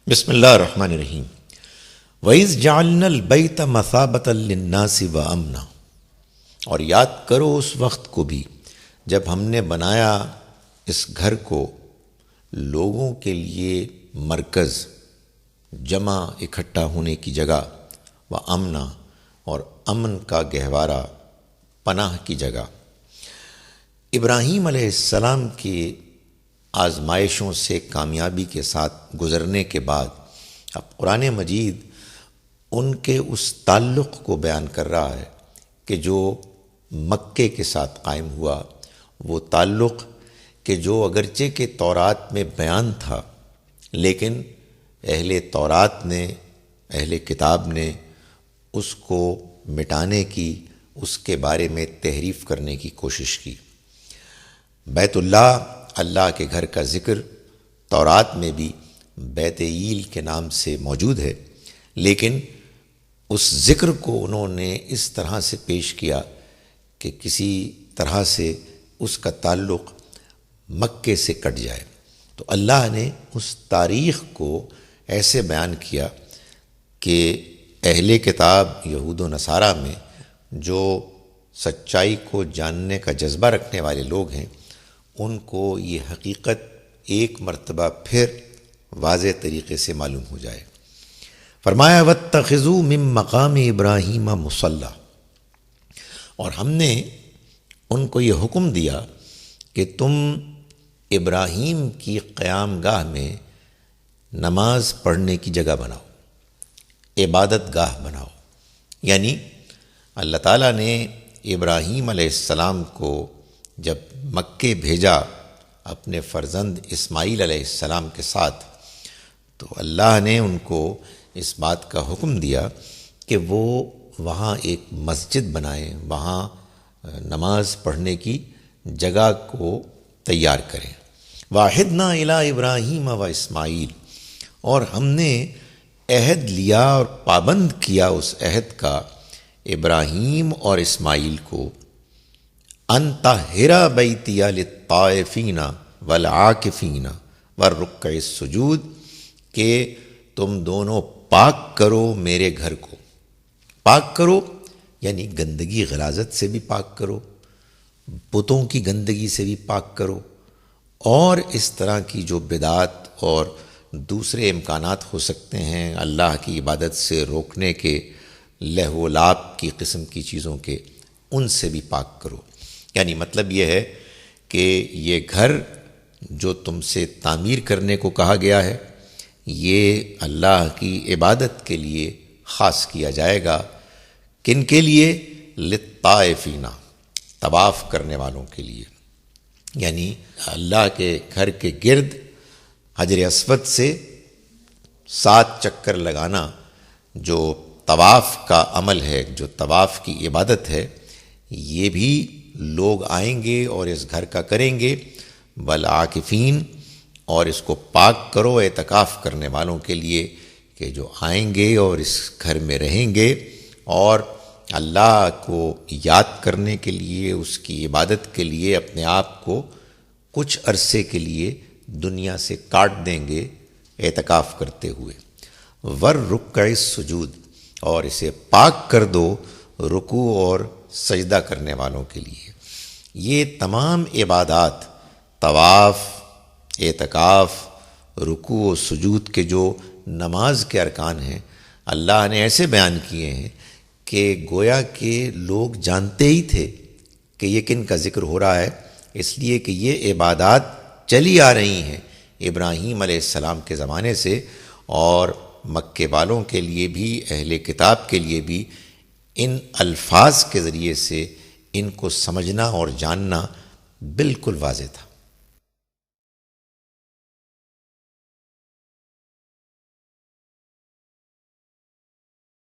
بسم اللہ الرحمن الرحیم۔ وَإِذْ جَعَلْنَا الْبَيْتَ مَثَابَةً لِلنَّاسِ وَأَمْنًا، اور یاد کرو اس وقت کو بھی جب ہم نے بنایا اس گھر کو لوگوں کے لیے مرکز، جمع اکٹھا ہونے کی جگہ، وَأَمْنًا، اور امن کا گہوارہ، پناہ کی جگہ۔ ابراہیم علیہ السلام کی آزمائشوں سے کامیابی کے ساتھ گزرنے کے بعد اب قرآن مجید ان کے اس تعلق کو بیان کر رہا ہے کہ جو مکے کے ساتھ قائم ہوا، وہ تعلق کہ جو اگرچہ کہ تورات میں بیان تھا، لیکن اہل تورات نے، اہل کتاب نے اس کو مٹانے کی، اس کے بارے میں تحریف کرنے کی کوشش کی۔ بیت اللہ کے گھر کا ذکر تورات میں بھی بیت ایل کے نام سے موجود ہے، لیکن اس ذکر کو انہوں نے اس طرح سے پیش کیا کہ کسی طرح سے اس کا تعلق مکے سے کٹ جائے۔ تو اللہ نے اس تاریخ کو ایسے بیان کیا کہ اہل کتاب یہود و نصارہ میں جو سچائی کو جاننے کا جذبہ رکھنے والے لوگ ہیں، ان کو یہ حقیقت ایک مرتبہ پھر واضح طریقے سے معلوم ہو جائے۔ فرمایا وَاتَّخِذُوا مِن مَّقَامِ إِبْرَاهِيمَ مُصَلًّى، اور ہم نے ان کو یہ حکم دیا کہ تم ابراہیم کی قیام گاہ میں نماز پڑھنے کی جگہ بناؤ، عبادت گاہ بناؤ۔ یعنی اللہ تعالیٰ نے ابراہیم علیہ السلام کو جب مکے بھیجا اپنے فرزند اسماعیل علیہ السلام کے ساتھ، تو اللہ نے ان کو اس بات کا حکم دیا کہ وہ وہاں ایک مسجد بنائیں، وہاں نماز پڑھنے کی جگہ کو تیار کریں۔ وَعَهِدْنَا إِلَىٰ إِبْرَاهِيمَ وَإِسْمَاعِيلَ، اور ہم نے عہد لیا اور پابند کیا اس عہد کا ابراہیم اور اسماعیل کو، ان طہر بیتی للطائفین والعاکفین والرکع السجود، کہ تم دونوں پاک کرو میرے گھر کو۔ پاک کرو یعنی گندگی غلاظت سے بھی پاک کرو، بتوں کی گندگی سے بھی پاک کرو، اور اس طرح کی جو بدعات اور دوسرے امکانات ہو سکتے ہیں اللہ کی عبادت سے روکنے کے، لہو و لعب کی قسم کی چیزوں کے، ان سے بھی پاک کرو۔ یعنی مطلب یہ ہے کہ یہ گھر جو تم سے تعمیر کرنے کو کہا گیا ہے، یہ اللہ کی عبادت کے لیے خاص کیا جائے گا۔ کن کے لیے؟ للطائفین، طواف کرنے والوں کے لیے۔ یعنی اللہ کے گھر کے گرد حجر اسود سے 7 چکر لگانا جو طواف کا عمل ہے، جو طواف کی عبادت ہے، یہ بھی لوگ آئیں گے اور اس گھر کا کریں گے۔ والعاکفین، اور اس کو پاک کرو اعتکاف کرنے والوں کے لیے کہ جو آئیں گے اور اس گھر میں رہیں گے اور اللہ کو یاد کرنے کے لیے، اس کی عبادت کے لیے اپنے آپ کو کچھ عرصے کے لیے دنیا سے کاٹ دیں گے اعتکاف کرتے ہوئے۔ والرکع السجود، اور اسے پاک کر دو رکوع اور سجدہ کرنے والوں کے لیے۔ یہ تمام عبادات، طواف، اعتکاف، رکوع و سجود کے جو نماز کے ارکان ہیں، اللہ نے ایسے بیان کیے ہیں کہ گویا کہ لوگ جانتے ہی تھے کہ یہ کن کا ذکر ہو رہا ہے، اس لیے کہ یہ عبادات چلی آ رہی ہیں ابراہیم علیہ السلام کے زمانے سے، اور مکے والوں کے لیے بھی، اہل کتاب کے لیے بھی ان الفاظ کے ذریعے سے ان کو سمجھنا اور جاننا بالکل واضح تھا۔